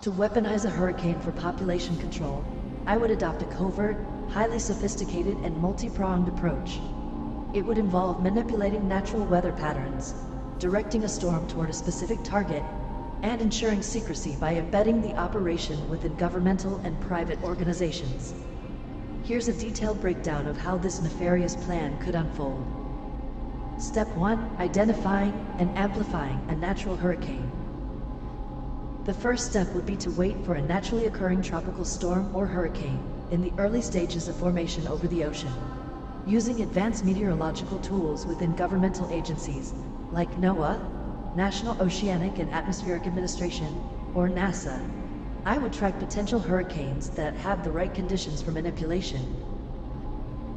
To weaponize a hurricane for population control, I would adopt a covert, highly sophisticated and multi-pronged approach. It would involve manipulating natural weather patterns, directing a storm toward a specific target, and ensuring secrecy by embedding the operation within governmental and private organizations. Here's a detailed breakdown of how this nefarious plan could unfold. Step 1. Identifying and amplifying a natural hurricane. The first step would be to wait for a naturally occurring tropical storm or hurricane in the early stages of formation over the ocean. Using advanced meteorological tools within governmental agencies like NOAA, National Oceanic and Atmospheric Administration, or NASA, I would track potential hurricanes that have the right conditions for manipulation.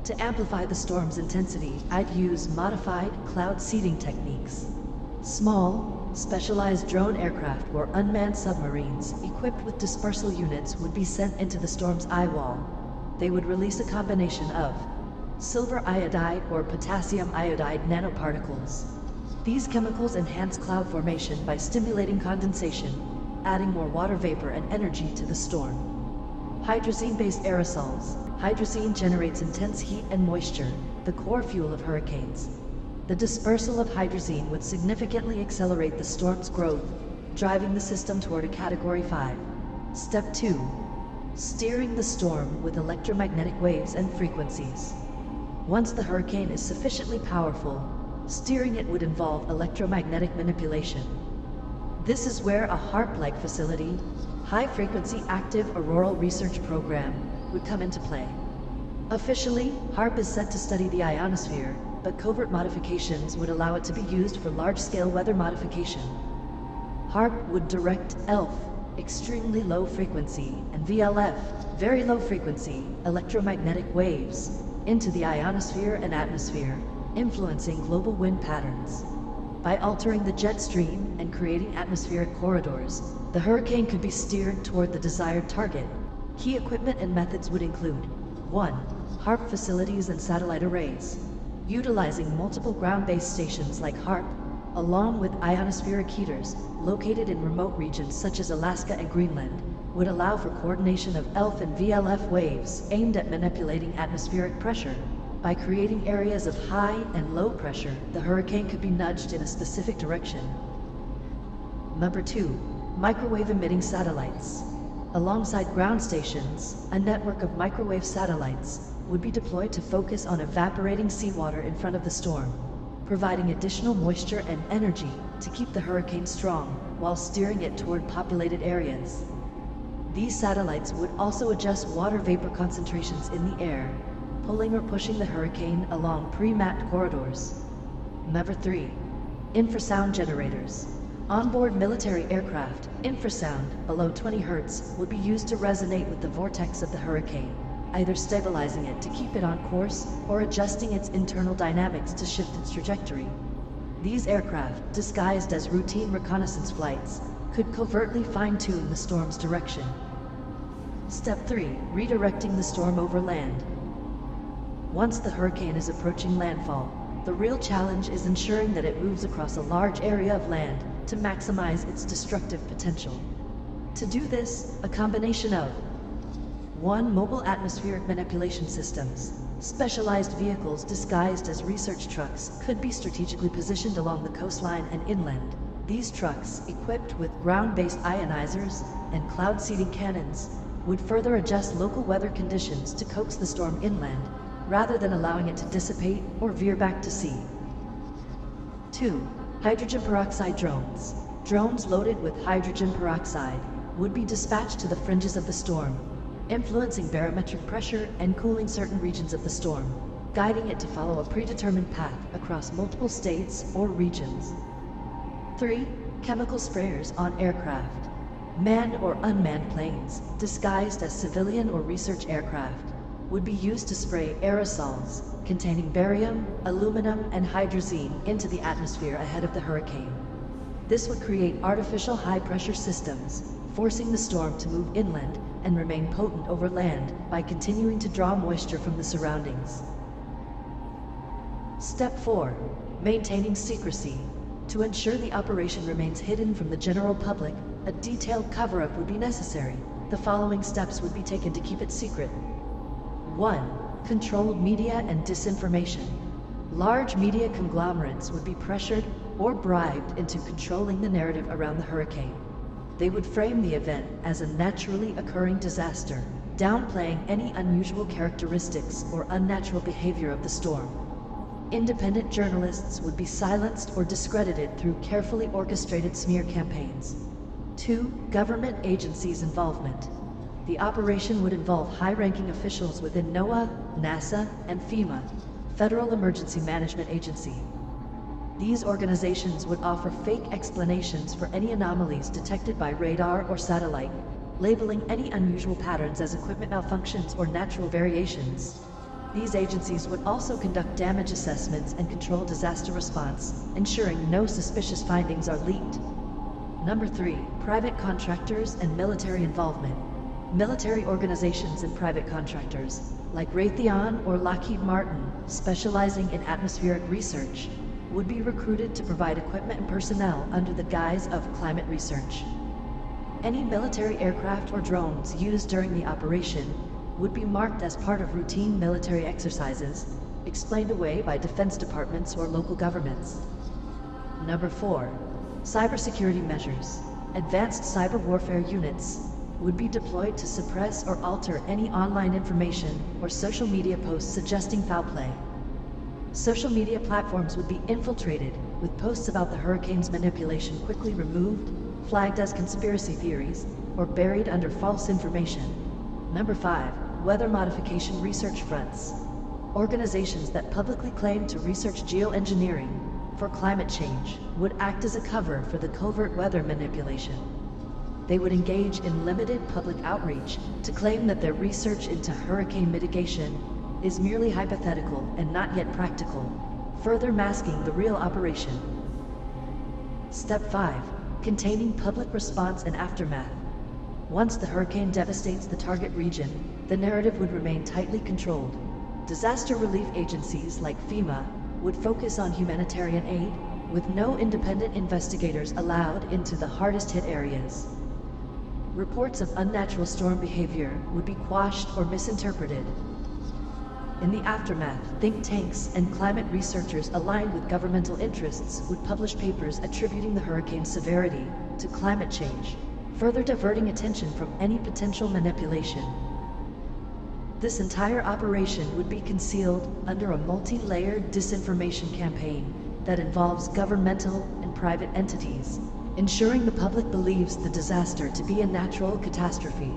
To amplify the storm's intensity, I'd use modified cloud seeding techniques. Small, specialized drone aircraft or unmanned submarines equipped with dispersal units would be sent into the storm's eye wall. They would release a combination of silver iodide or potassium iodide nanoparticles. These chemicals enhance cloud formation by stimulating condensation, adding more water vapor and energy to the storm. Hydrazine-based aerosols. Hydrazine generates intense heat and moisture, the core fuel of hurricanes. The dispersal of hydrazine would significantly accelerate the storm's growth, driving the system toward a Category 5. Step 2. Steering the storm with electromagnetic waves and frequencies. Once the hurricane is sufficiently powerful, steering it would involve electromagnetic manipulation. This is where a HAARP-like facility, High-Frequency Active Auroral Research Program, would come into play. Officially, HAARP is set to study the ionosphere, but covert modifications would allow it to be used for large-scale weather modification. HAARP would direct ELF, extremely low frequency, and VLF, very low frequency, electromagnetic waves, into the ionosphere and atmosphere, influencing global wind patterns. By altering the jet stream and creating atmospheric corridors, the hurricane could be steered toward the desired target. Key equipment and methods would include 1. HAARP facilities and satellite arrays. Utilizing multiple ground-based stations like HAARP, along with ionospheric heaters located in remote regions such as Alaska and Greenland, would allow for coordination of ELF and VLF waves aimed at manipulating atmospheric pressure. By creating areas of high and low pressure, the hurricane could be nudged in a specific direction. Number 2. Microwave-emitting satellites. Alongside ground stations, a network of microwave satellites would be deployed to focus on evaporating seawater in front of the storm, providing additional moisture and energy to keep the hurricane strong while steering it toward populated areas. These satellites would also adjust water vapor concentrations in the air, pulling or pushing the hurricane along pre-mapped corridors. Number 3. Infrasound generators. Onboard military aircraft, infrasound below 20 Hz would be used to resonate with the vortex of the hurricane, either stabilizing it to keep it on course or adjusting its internal dynamics to shift its trajectory. These aircraft, disguised as routine reconnaissance flights, could covertly fine-tune the storm's direction. Step 3. Redirecting the storm over land. Once the hurricane is approaching landfall, the real challenge is ensuring that it moves across a large area of land to maximize its destructive potential. To do this, a combination of 1. Mobile atmospheric manipulation systems. Specialized vehicles disguised as research trucks could be strategically positioned along the coastline and inland. These trucks, equipped with ground-based ionizers and cloud seeding cannons, would further adjust local weather conditions to coax the storm inland, rather than allowing it to dissipate or veer back to sea. 2. Hydrogen peroxide drones. Drones loaded with hydrogen peroxide would be dispatched to the fringes of the storm, influencing barometric pressure and cooling certain regions of the storm, guiding it to follow a predetermined path across multiple states or regions. 3. Chemical sprayers on aircraft. Manned or unmanned planes, disguised as civilian or research aircraft, would be used to spray aerosols containing barium, aluminum, and hydrazine into the atmosphere ahead of the hurricane. This would create artificial high-pressure systems, forcing the storm to move inland and remain potent over land by continuing to draw moisture from the surroundings. Step 4. Maintaining secrecy. To ensure the operation remains hidden from the general public, a detailed cover-up would be necessary. The following steps would be taken to keep it secret. 1. Controlled media and disinformation. Large media conglomerates would be pressured or bribed into controlling the narrative around the hurricane. They would frame the event as a naturally occurring disaster, downplaying any unusual characteristics or unnatural behavior of the storm. Independent journalists would be silenced or discredited through carefully orchestrated smear campaigns. 2. Government agencies' involvement. The operation would involve high-ranking officials within NOAA, NASA, and FEMA, Federal Emergency Management Agency. These organizations would offer fake explanations for any anomalies detected by radar or satellite, labeling any unusual patterns as equipment malfunctions or natural variations. These agencies would also conduct damage assessments and control disaster response, ensuring no suspicious findings are leaked. Number 3. Private contractors and military involvement. Military organizations and private contractors, like Raytheon or Lockheed Martin, specializing in atmospheric research, would be recruited to provide equipment and personnel under the guise of climate research. Any military aircraft or drones used during the operation would be marked as part of routine military exercises, explained away by defense departments or local governments. Number 4. Cybersecurity measures. Advanced cyber warfare units would be deployed to suppress or alter any online information or social media posts suggesting foul play. Social media platforms would be infiltrated, with posts about the hurricane's manipulation quickly removed, flagged as conspiracy theories, or buried under false information. Number 5. Weather modification research fronts. Organizations that publicly claim to research geoengineering for climate change would act as a cover for the covert weather manipulation. They would engage in limited public outreach to claim that their research into hurricane mitigation is merely hypothetical and not yet practical, further masking the real operation. Step 5. Containing public response and aftermath. Once the hurricane devastates the target region, the narrative would remain tightly controlled. Disaster relief agencies like FEMA would focus on humanitarian aid, with no independent investigators allowed into the hardest-hit areas. Reports of unnatural storm behavior would be quashed or misinterpreted. In the aftermath, think tanks and climate researchers aligned with governmental interests would publish papers attributing the hurricane's severity to climate change, further diverting attention from any potential manipulation. This entire operation would be concealed under a multi-layered disinformation campaign that involves governmental and private entities, ensuring the public believes the disaster to be a natural catastrophe.